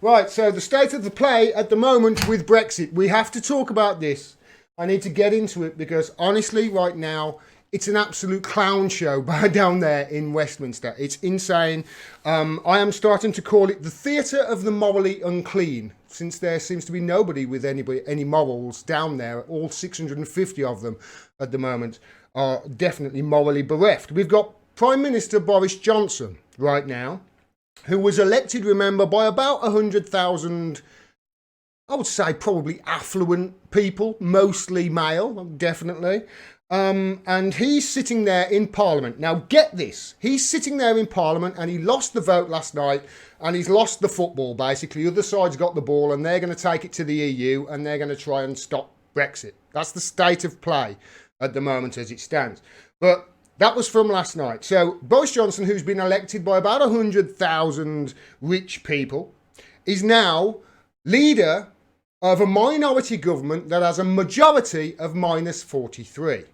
Right, so the state of the play at the moment with Brexit. We have to talk about this. I need to get into it because honestly, right now, it's an absolute clown show down there in Westminster. It's insane. I am starting to call it the theatre of the morally unclean, since there seems to be nobody with any morals down there. All 650 of them at the moment are definitely morally bereft. We've got Prime Minister Boris Johnson right now, who was elected, remember, by about 100,000, I would say probably affluent people, mostly male, definitely. And he's sitting there in Parliament. Now, get this. He's sitting there in Parliament and he lost the vote last night and he's lost the football, basically. The other side's got the ball and they're going to take it to the EU and they're going to try and stop Brexit. That's the state of play at the moment as it stands. But that was from last night. So Boris Johnson, who's been elected by about 100,000 rich people, is now leader of a minority government that has a majority of minus 43.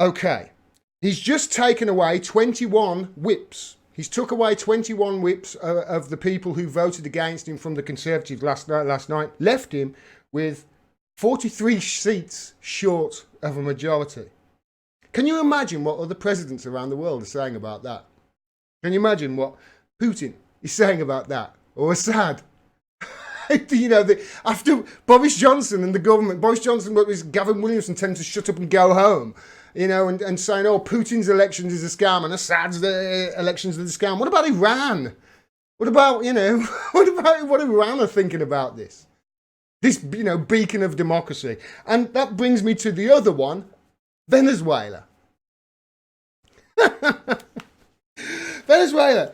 Okay, he's just taken away 21 whips. He's took away 21 whips of the people who voted against him from the Conservatives last night, left him with 43 seats short of a majority. Can you imagine what other presidents around the world are saying about that? Can you imagine what Putin is saying about that? Or Assad? You know, after Boris Johnson and the government, Boris Johnson, Gavin Williamson tend to shut up and go home, you know, and saying, oh, Putin's elections is a scam and Assad's elections is a scam. What about Iran? What about, you know, what Iran are thinking about this? This, you know, beacon of democracy. And that brings me to the other one, Venezuela. Venezuela.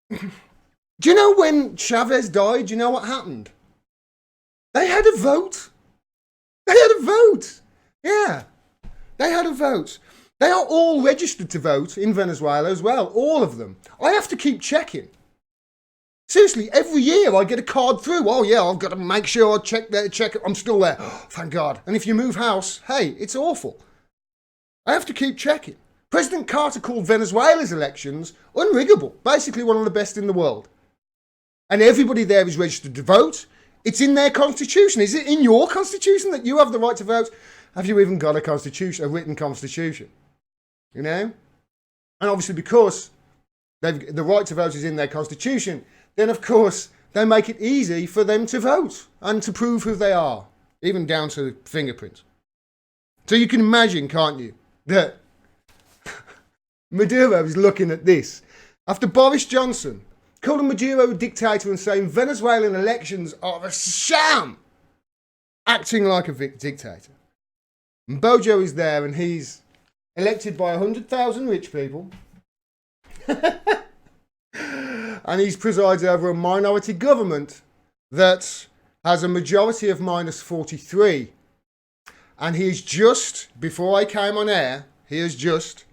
Do you know when Chavez died, do you know what happened? They had a vote. They had a vote. Yeah. They had a vote. They are all registered to vote in Venezuela as well. All of them. I have to keep checking. Seriously, every year I get a card through. Oh yeah, I've got to make sure I check it. I'm still there. Oh, thank God. And if you move house, hey, it's awful. I have to keep checking. President Carter called Venezuela's elections unriggable. Basically one of the best in the world. And everybody there is registered to vote. It's in their constitution. Is it in your constitution that you have the right to vote? Have you even got a constitution, a written constitution? You know? And obviously because the right to vote is in their constitution, then of course they make it easy for them to vote and to prove who they are, even down to fingerprints. So you can imagine, can't you, that Maduro is looking at this. After Boris Johnson calling Maduro a dictator and saying Venezuelan elections are a sham, acting like a dictator. And Bojo is there and he's elected by 100,000 rich people. And he presides over a minority government that has a majority of minus 43. And he has just, before I came on air, he has just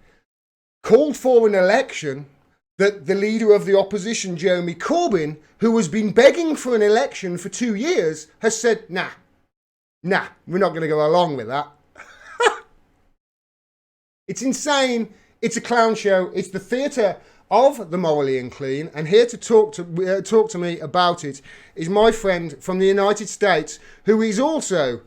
called for an election that the leader of the opposition, Jeremy Corbyn, who has been begging for an election for 2 years, has said, nah, we're not going to go along with that. It's insane. It's a clown show. It's the theatre of the morally unclean. And here to talk to me about it is my friend from the United States, who is also,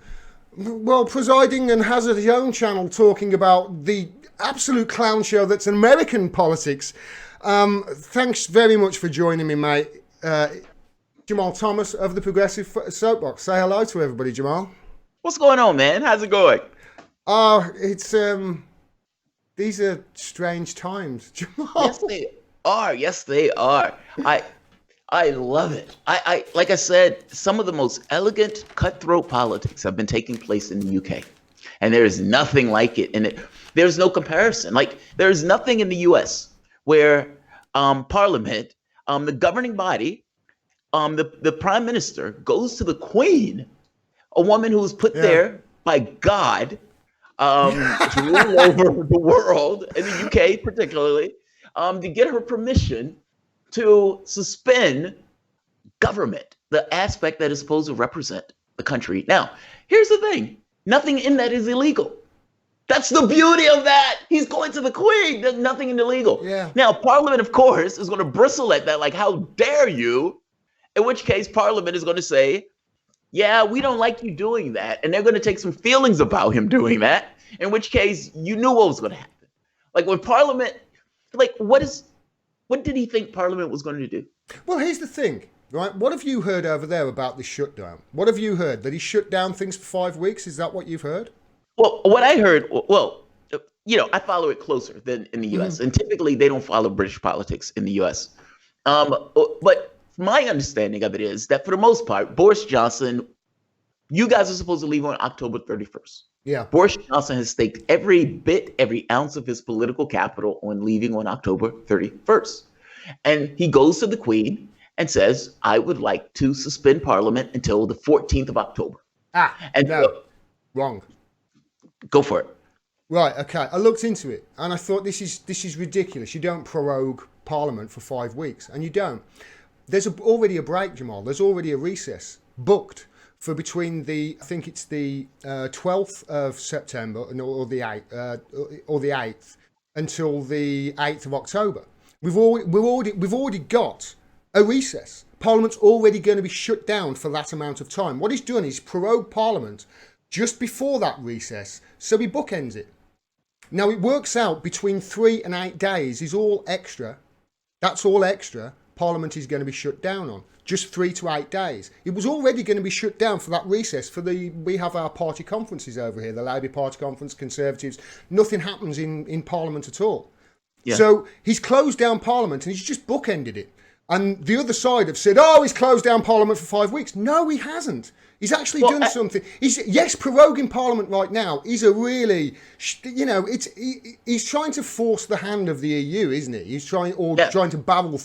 well, presiding and has his own channel talking about the absolute clown show that's American politics. Thanks very much for joining me, mate. Jamarl Thomas of the Progressive Soapbox. Say hello to everybody, Jamarl. What's going on, man? How's it going? It's these are strange times, Jamarl. Yes, they are. I love it. I like I said, some of the most elegant cutthroat politics have been taking place in the UK, and there is nothing like it. And there's no comparison. Like there's nothing in the US where Parliament, the governing body, the Prime Minister goes to the Queen, a woman who was put there by God to rule over the world, in the UK particularly, to get her permission to suspend government, the aspect that is supposed to represent the country. Now, here's the thing. Nothing in that is illegal. That's the beauty of that. He's going to the Queen. There's nothing illegal. Yeah. Now, Parliament, of course, is going to bristle at that, like, how dare you? In which case, Parliament is going to say, yeah, we don't like you doing that. And they're going to take some feelings about him doing that. In which case, you knew what was going to happen. Like, when Parliament, like, what did he think Parliament was going to do? Well, here's the thing, right? What have you heard over there about this shutdown? What have you heard? That he shut down things for 5 weeks? Is that what you've heard? Well, what I heard, I follow it closer than in the U.S. And typically they don't follow British politics in the U.S. But my understanding of it is that for the most part, Boris Johnson, you guys are supposed to leave on October 31st. Yeah. Boris Johnson has staked every ounce of his political capital on leaving on October 31st. And he goes to the Queen and says, I would like to suspend Parliament until the 14th of October. Wrong. Go for it. Right, okay. I looked into it and I thought this is ridiculous. You don't prorogue Parliament for 5 weeks, and you don't. There's already a break, Jamal. There's already a recess booked for between I think it's the 12th of September or the 8th until the 8th of October. We've already got a recess. Parliament's already going to be shut down for that amount of time. What he's done is prorogue Parliament just before that recess, so he bookends it. Now it works out between 3 and 8 days is all extra. That's all extra Parliament is going to be shut down on. Just 3 to 8 days. It was already going to be shut down for that recess. We have our party conferences over here, the Labour Party conference, Conservatives. Nothing happens in Parliament at all. Yeah. So he's closed down Parliament and he's just bookended it. And the other side have said, oh, he's closed down Parliament for 5 weeks. No, he hasn't. He's actually done something. Yes, proroguing Parliament right now is a really, he's trying to force the hand of the EU, isn't he? He's trying to babble.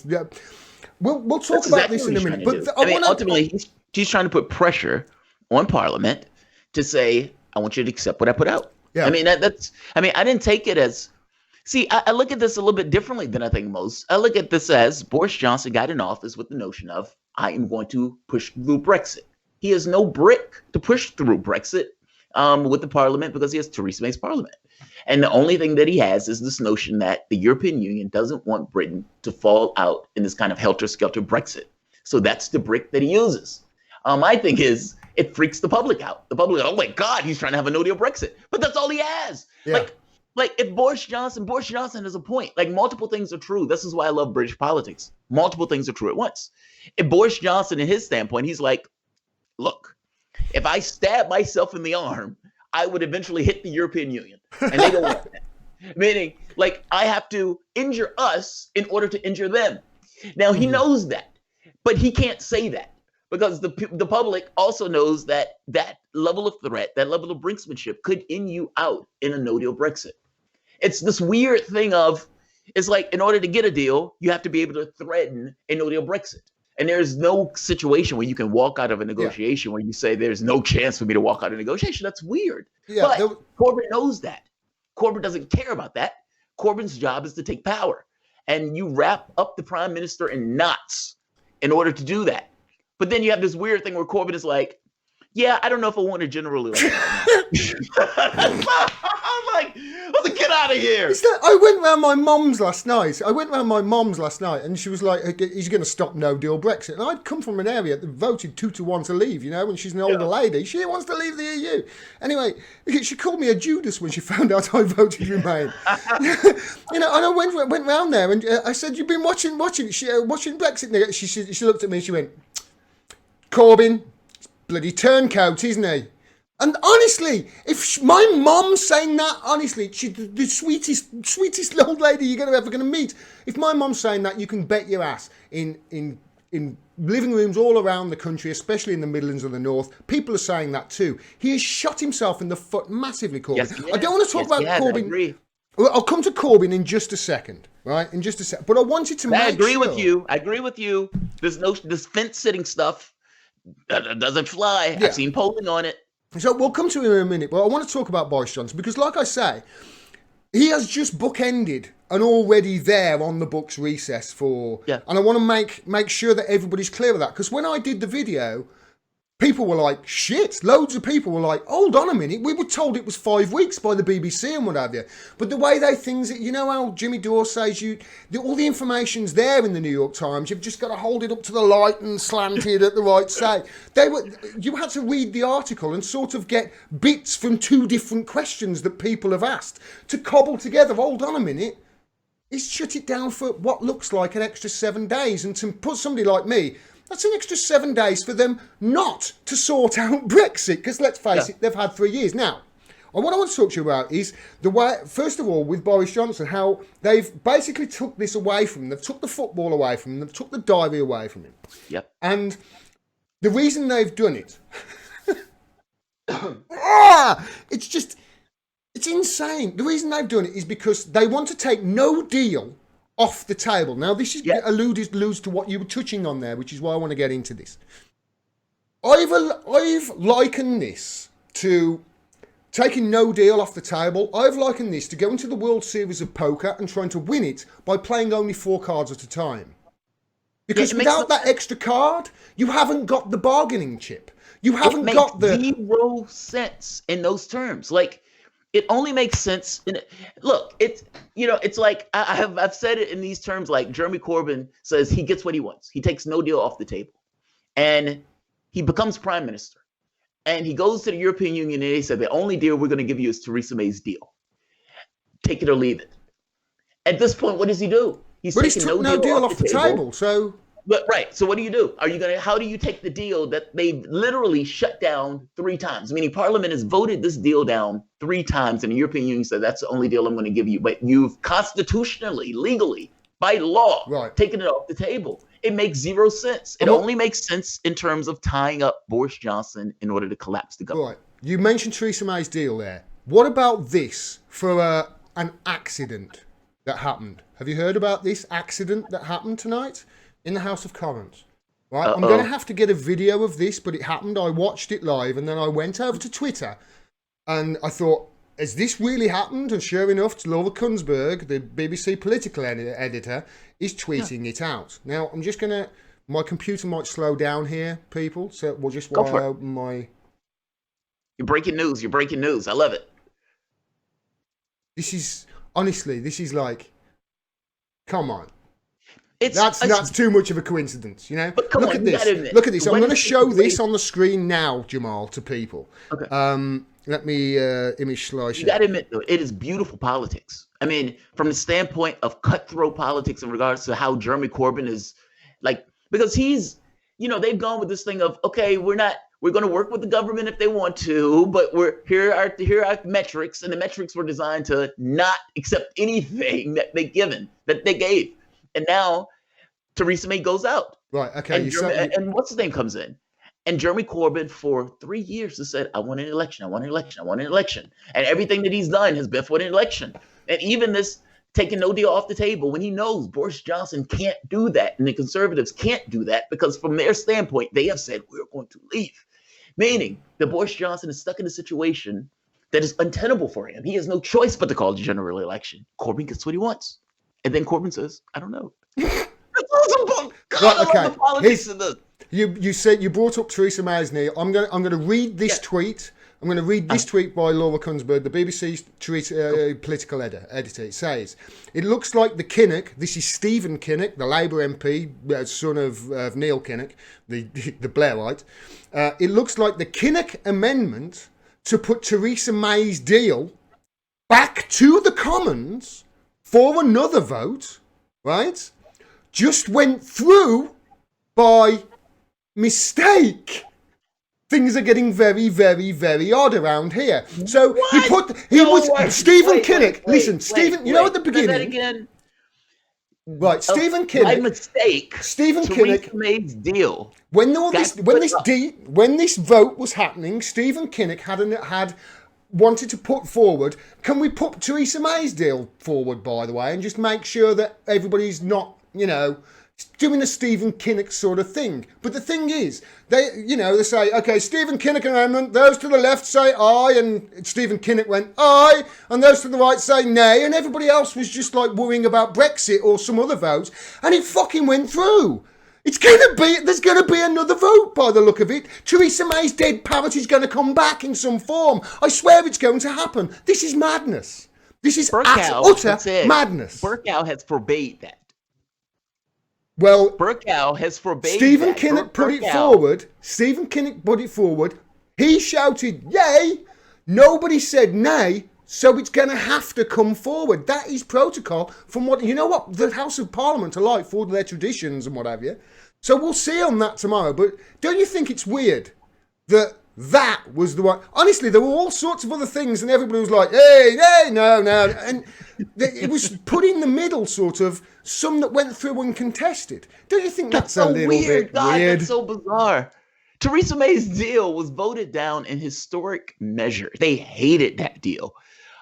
We'll talk about this in a minute. But ultimately, he's trying to put pressure on Parliament to say, I want you to accept what I put out. Yeah. I mean, I didn't take it as, I look at this a little bit differently than I think most. I look at this as Boris Johnson got in office with the notion of, I am going to push through Brexit. He has no brick to push through Brexit with the Parliament because he has Theresa May's Parliament. And the only thing that he has is this notion that the European Union doesn't want Britain to fall out in this kind of helter-skelter Brexit. So that's the brick that he uses. My thing is, it freaks the public out. The public, oh my God, he's trying to have a no-deal Brexit. But that's all he has. Yeah. Like if Boris Johnson has a point. Like multiple things are true. This is why I love British politics. Multiple things are true at once. If Boris Johnson, in his standpoint, he's like, look, if I stab myself in the arm, I would eventually hit the European Union. And they don't want that. Meaning, like, I have to injure us in order to injure them. Now, he knows that, but he can't say that because the public also knows that level of threat, that level of brinksmanship could end you out in a no-deal Brexit. It's this weird thing of, it's like, in order to get a deal, you have to be able to threaten a no-deal Brexit. And there's no situation where you can walk out of a negotiation where you say there's no chance for me to walk out of a negotiation. That's weird. Yeah, but Corbyn knows that. Corbyn doesn't care about that. Corbyn's job is to take power. And you wrap up the prime minister in knots in order to do that. But then you have this weird thing where Corbyn is like, yeah, I don't know if I want a general election. I'm like, get out of here. I went round my mum's last night. And she was like, he's going to stop no-deal Brexit. And I'd come from an area that voted 2-1 to leave, and she's an older lady. She wants to leave the EU. Anyway, she called me a Judas when she found out I voted Remain. And I went round there and I said, you've been watching Brexit? She looked at me and she went, Corbyn, bloody turncoat, isn't he? And honestly, if my mom's saying that, honestly, she's the sweetest old lady you're ever going to meet. If my mom's saying that, you can bet your ass in living rooms all around the country, especially in the Midlands and the North, people are saying that too. He has shot himself in the foot massively, Corbyn. Yes, I don't want to talk about Corbyn. I agree. Well, I'll come to Corbyn in just a second, right? In just a second. But I wanted to I agree with you. This fence-sitting stuff doesn't fly. Yeah. I've seen polling on it. So we'll come to him in a minute, but I want to talk about Boris Johnson because, like I say, he has just bookended an already there on the books recess for, and I want to make sure that everybody's clear of that because when I did the video, people were like, shit. Loads of people were like, hold on a minute. We were told it was 5 weeks by the BBC and what have you. But the way they things it, you know how Jimmy Dore says all the information's there in the New York Times. You've just got to hold it up to the light and slant it at the right side. You had to read the article and sort of get bits from 2 different questions that people have asked to cobble together. Hold on a minute. He's shut it down for what looks like an extra 7 days. And to put somebody like me, that's an extra 7 days for them not to sort out Brexit. Because let's face it, they've had 3 years. Now, what I want to talk to you about is the way, first of all, with Boris Johnson, how they've basically took this away from him. They've took the football away from him. They've took the diary away from him. Yep. And the reason they've done it, it's insane. The reason they've done it is because they want to take no deal off the table. Now, this is alludes to what you were touching on there, which is why I want to get into this. I've likened this to taking no deal off the table. I've likened this to going to the World Series of Poker and trying to win it by playing only 4 cards at a time. Because without that extra card, you haven't got the bargaining chip. You haven't got the... It makes 0 sense in those terms. Like, it only makes sense look, it's like I've said it in these terms. Like Jeremy Corbyn says he gets what he wants. He takes no deal off the table and he becomes prime minister and he goes to the European Union and they said the only deal we're going to give you is Theresa May's deal. Take it or leave it. At this point, what does he do? He's taking no deal off the table. So But right. So what do you do? How do you take the deal that they've literally shut down 3 times? Meaning Parliament has voted this deal down 3 times and the European Union said that's the only deal I'm going to give you. But you've constitutionally, legally, by law, taken it off the table. It makes 0 sense. It only makes sense in terms of tying up Boris Johnson in order to collapse the government. Right. You mentioned Theresa May's deal there. What about this for an accident that happened? Have you heard about this accident that happened tonight? In the House of Commons, right? I'm going to have to get a video of this, but it happened. I watched it live, and then I went over to Twitter, and I thought, has this really happened? And sure enough, Laura Kunsberg, the BBC political editor, is tweeting it out. Now, I'm just going to... My computer might slow down here, people, so we'll just... Go for it. You're breaking news. I love it. This is... Honestly, this is like... Come on. That's too much of a coincidence, you know. But look at this. Look at this. I'm going to show this on the screen now, Jamarl, to people. Okay. Let me image slice it. You got to admit, though, it is beautiful politics. I mean, from the standpoint of cutthroat politics in regards to how Jeremy Corbyn is, like, because he's, they've gone with this thing of, okay, we're going to work with the government if they want to, but here are metrics, and the metrics were designed to not accept anything that they gave. And now Theresa May goes out. Right, okay. And what's his name comes in? And Jeremy Corbyn for 3 years has said, I want an election. And everything that he's done has been for an election. And even this taking no deal off the table when he knows Boris Johnson can't do that. And the Conservatives can't do that because from their standpoint, they have said, we're going to leave. Meaning that Boris Johnson is stuck in a situation that is untenable for him. He has no choice but to call a general election. Corbyn gets what he wants. And then Corbyn says, I don't know. You said you brought up Theresa May's knee. I'm going to read this tweet. I'm going to read this tweet by Laura Kunsberg, the BBC's political editor. It says, it looks like the Kinnock, this is Stephen Kinnock, the Labour MP, son of Neil Kinnock, the Blairite. It looks like the Kinnock amendment to put Theresa May's deal back to the Commons for another vote, right, just went through by mistake. Things are getting very, very, very odd around here. So Stephen Kinnock. Listen, Stephen, you know at the beginning. That again. Right, Stephen Kinnock. By mistake. Stephen Kinnock made deal. When this vote was happening, Stephen Kinnock had wanted to put forward, can we put Theresa May's deal forward, by the way, and just make sure that everybody's not, doing a Stephen Kinnock sort of thing. But the thing is, they say, okay, Stephen Kinnock amendment, those to the left say aye, and Stephen Kinnock went aye, and those to the right say nay, and everybody else was just like worrying about Brexit or some other votes, and it fucking went through. There's gonna be another vote by the look of it. Theresa May's dead parrot is gonna come back in some form. I swear it's going to happen. This is madness. This is utter madness. Burkow has forbade that. Well, Burkow has forbade Stephen that. Kinnock put it forward. Stephen Kinnock put it forward. He shouted, yay! Nobody said nay, so it's going to have to come forward. That is protocol from what, you know what, the House of Parliament are like for their traditions and what have you. So we'll see on that tomorrow. But don't you think it's weird that that was the one? Honestly, there were all sorts of other things and everybody was like, hey, no. And it was put in the middle, sort of, some that went through uncontested. Don't you think that's so a little weird, bit God, weird? That's so bizarre. Theresa May's deal was voted down in historic measure. They hated that deal.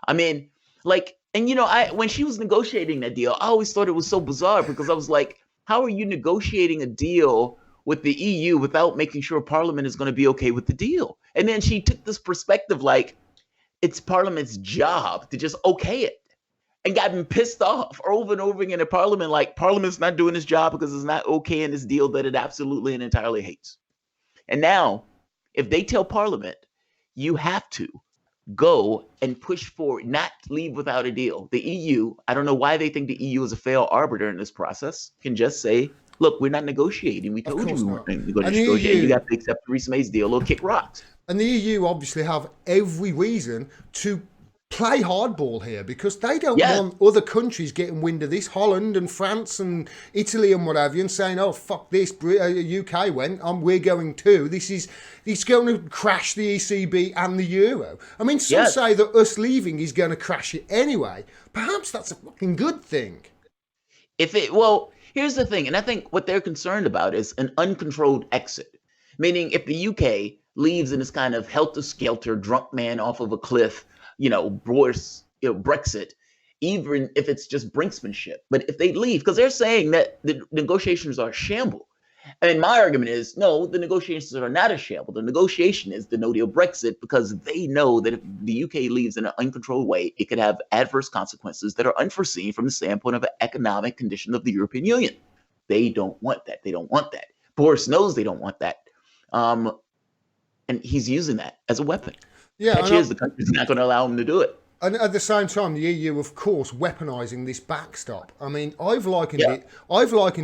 I mean, like, and when she was negotiating that deal, I always thought it was so bizarre because I was like, how are you negotiating a deal with the EU without making sure Parliament is going to be okay with the deal? And then she took this perspective like it's Parliament's job to just okay it, and gotten pissed off over and over again in Parliament, like Parliament's not doing its job because it's not okay in this deal that it absolutely and entirely hates. And now, if they tell Parliament, you have to go and push forward, not leave without a deal. The EU, I don't know why they think the EU is a fair arbiter in this process, can just say, look, we're not negotiating. We told you we weren't going to negotiate. You got to accept Theresa May's deal or kick rocks. And the EU obviously have every reason to play hardball here because they don't want other countries getting wind of this. Holland and France and Italy and what have you, and saying, oh, fuck this, UK went, we're going too. It's going to crash the ECB and the euro. I mean, some say that us leaving is going to crash it anyway. Perhaps that's a fucking good thing. Well, here's the thing, and I think what they're concerned about is an uncontrolled exit. Meaning if the UK leaves in this kind of helter-skelter, drunk man off of a cliff, Brexit, even if it's just brinksmanship. But if they leave, because they're saying that the negotiations are a shamble. And my argument is, no, the negotiations are not a shamble. The negotiation is the no-deal Brexit because they know that if the UK leaves in an uncontrolled way, it could have adverse consequences that are unforeseen from the standpoint of an economic condition of the European Union. They don't want that. They don't want that. Boris knows they don't want that. And he's using that as a weapon. Yeah, the country's not going to allow him to do it. And at the same time, the EU, of course, weaponising this backstop. I mean, I've likened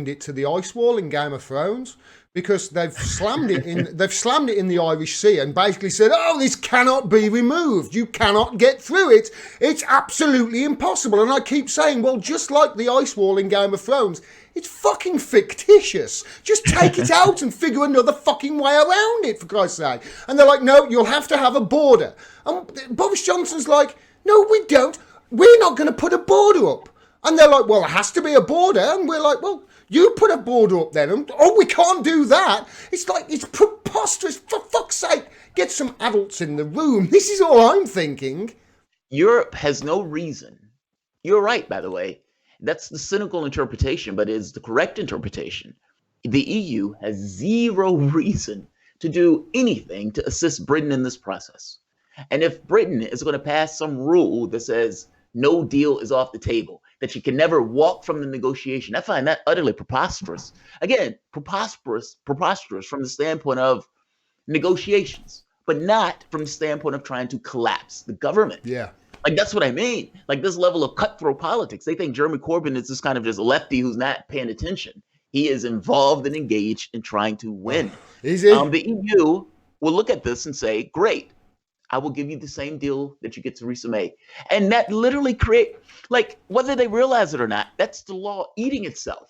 it to the ice wall in Game of Thrones because they've slammed it in the Irish Sea and basically said, oh, this cannot be removed. You cannot get through it. It's absolutely impossible. And I keep saying, well, just like the ice wall in Game of Thrones, it's fucking fictitious. Just take it out and figure another fucking way around it, for Christ's sake. And they're like, no, you'll have to have a border. And Boris Johnson's like, no, we don't. We're not going to put a border up. And they're like, well, it has to be a border. And we're like, well, you put a border up then. And, oh, we can't do that. It's like, it's preposterous. For fuck's sake, get some adults in the room. This is all I'm thinking. Europe has no reason. You're right, by the way. That's the cynical interpretation, but it's the correct interpretation. The EU has zero reason to do anything to assist Britain in this process. And if Britain is going to pass some rule that says no deal is off the table, that she can never walk from the negotiation, I find that utterly preposterous. Again, preposterous from the standpoint of negotiations, but not from the standpoint of trying to collapse the government. Yeah. Like, that's what I mean. Like, this level of cutthroat politics. They think Jeremy Corbyn is this kind of just lefty who's not paying attention. He is involved and engaged in trying to win. Is it? The EU will look at this and say, great, I will give you the same deal that you get Theresa May. And that literally like, whether they realize it or not, that's the law eating itself.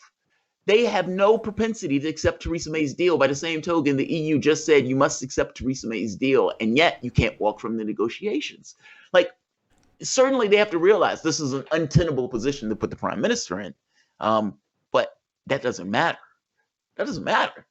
They have no propensity to accept Theresa May's deal. By the same token, the EU just said you must accept Theresa May's deal, and yet you can't walk from the negotiations. Like, certainly they have to realize this is an untenable position to put the prime minister in. But that doesn't matter. That doesn't matter.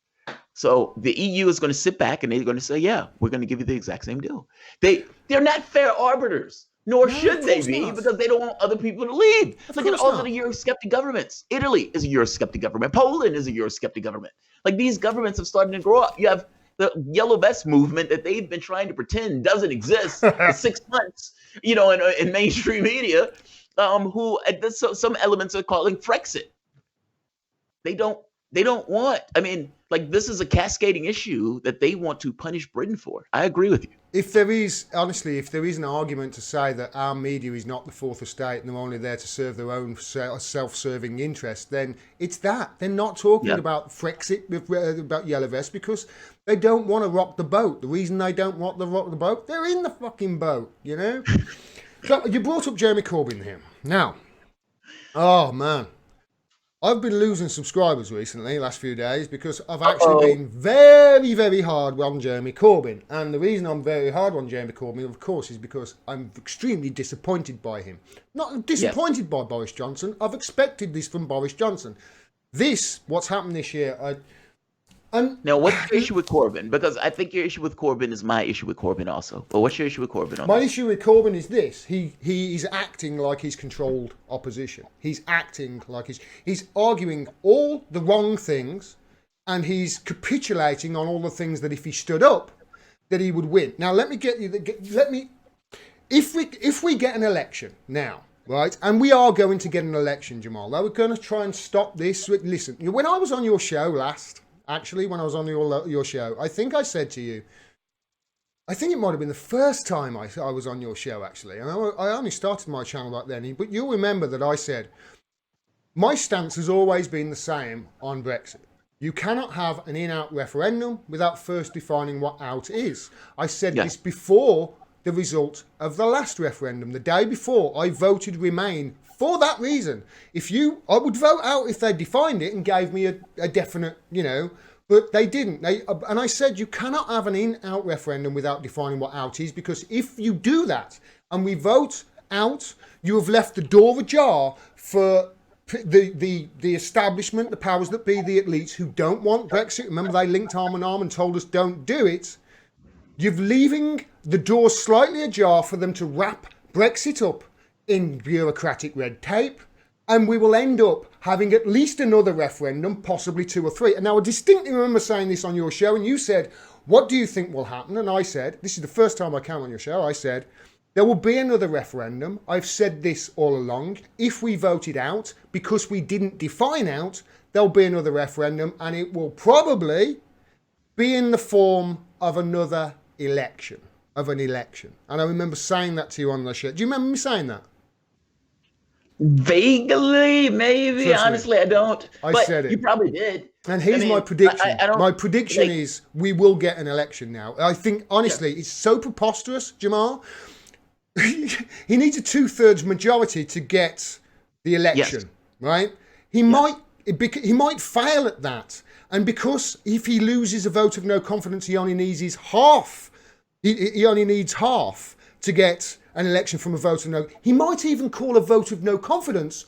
So the EU is going to sit back and they're going to say, yeah, we're going to give you the exact same deal. They're not fair arbiters, nor should they be, because they don't want other people to leave. Look at all of the Eurosceptic governments. Italy is a Eurosceptic government. Poland is a Eurosceptic government. Like, these governments have started to grow up. You have the Yellow Vest movement that they've been trying to pretend doesn't exist for 6 months, in mainstream media, who some elements are calling Frexit. They don't they don't want. I mean, like this is a cascading issue that they want to punish Britain for. I agree with you. If there is, honestly, if there is an argument to say that our media is not the fourth estate and they're only there to serve their own self-serving interests, then it's that. They're not talking about Brexit, about Yellow Vest, because they don't want to rock the boat. The reason they don't want to rock the boat, they're in the fucking boat, you know? So you brought up Jeremy Corbyn here. Now, oh man, I've been losing subscribers recently, last few days, because I've actually been very, very hard on Jeremy Corbyn. And the reason I'm very hard on Jeremy Corbyn, of course, is because I'm extremely disappointed by him. Not disappointed by Boris Johnson. I've expected this from Boris Johnson. What's happened this year, now, what's your issue with Corbyn? Because I think your issue with Corbyn is my issue with Corbyn also. But what's your issue with Corbyn? My issue with Corbyn is this. He is acting like he's controlled opposition. He's acting like he's arguing all the wrong things, and he's capitulating on all the things that if he stood up, that he would win. Now, if we get an election now, right, and we are going to get an election, Jamal, we're going to try and stop this. Listen, when I was on your show last, actually, when I was on your show, I think I said to you, I think it might have been the first time I was on your show, actually. And I only started my channel back then. But you'll remember that I said, my stance has always been the same on Brexit. You cannot have an in-out referendum without first defining what out is. I said this before the result of the last referendum. The day before, I voted Remain for that reason. I would vote out if they defined it and gave me a definite, but they didn't. And I said, you cannot have an in-out referendum without defining what out is, because if you do that and we vote out, you have left the door ajar for the establishment, the powers that be, the elites who don't want Brexit. Remember, they linked arm in arm and told us don't do it. You're leaving the door slightly ajar for them to wrap Brexit up in bureaucratic red tape, and we will end up having at least another referendum, possibly 2 or 3. And now I distinctly remember saying this on your show, and you said, what do you think will happen? And I said, this is the first time I came on your show, I said, there will be another referendum. I've said this all along. If we voted out, because we didn't define out, there'll be another referendum, and it will probably be in the form of another election, And I remember saying that to you on the show. Do you remember me saying that? Vaguely, maybe. Honestly, I don't. I said it. You probably did. And here's my prediction. My prediction is we will get an election now. I think, honestly, it's so preposterous, Jamal. He needs a 2/3 majority to get the election, right? He might fail at that. And because if he loses a vote of no confidence, he only needs half. He only needs half to get an election from a vote of no. He might even call a vote of no confidence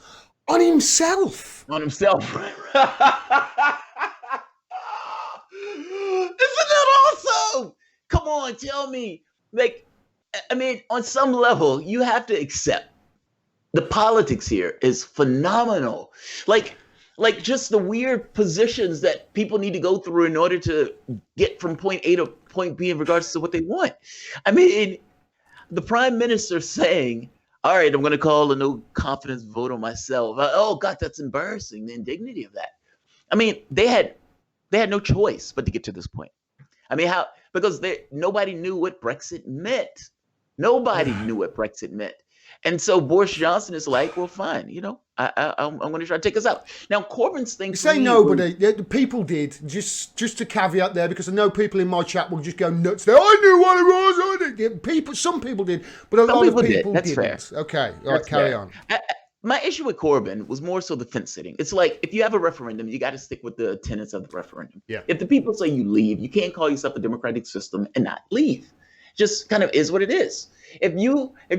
on himself. On himself. Isn't that awesome? Come on, tell me. On some level, you have to accept the politics here is phenomenal. Like just the weird positions that people need to go through in order to get from point A to point B in regards to what they want. I mean, the prime minister saying, all right, I'm going to call a no confidence vote on myself. Oh, God, that's embarrassing. The indignity of that. I mean, they had no choice but to get to this point. I mean, how? Because nobody knew what Brexit meant. Nobody knew what Brexit meant. And so Boris Johnson is like, well, fine, I'm going to try to take us out. Now, Corbyn's thing. You say nobody. The people did. Just to caveat there, because I know people in my chat will just go nuts there. I knew what it was. Some people did, but a lot of people That's didn't. Fair. Okay, all right, carry on. My issue with Corbyn was more so the fence sitting. It's like, if you have a referendum, you got to stick with the tenets of the referendum. Yeah. If the people say you leave, you can't call yourself a democratic system and not leave. Just kind of is what it is. If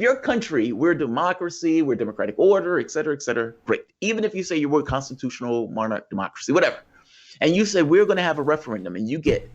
your country, we're a democracy, we're a democratic order, et cetera, great. Even if you say you were a constitutional monarch democracy, whatever, and you say we're going to have a referendum, and you get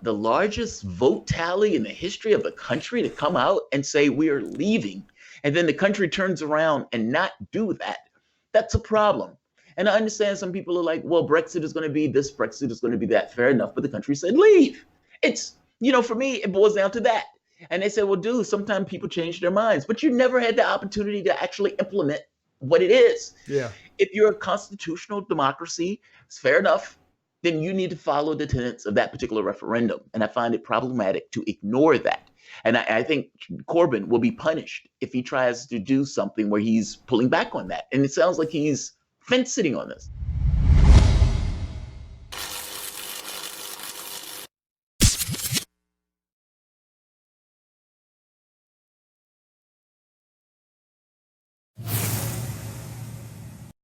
the largest vote tally in the history of the country to come out and say we are leaving, and then the country turns around and not do that, that's a problem. And I understand some people are like, well, Brexit is going to be this, Brexit is going to be that. Fair enough, but the country said leave. It's, for me, it boils down to that. And they said, well, dude, sometimes people change their minds, but you never had the opportunity to actually implement what it is. Yeah. If you're a constitutional democracy, it's fair enough, then you need to follow the tenets of that particular referendum. And I find it problematic to ignore that. And I think Corbyn will be punished if he tries to do something where he's pulling back on that. And it sounds like he's fence sitting on this.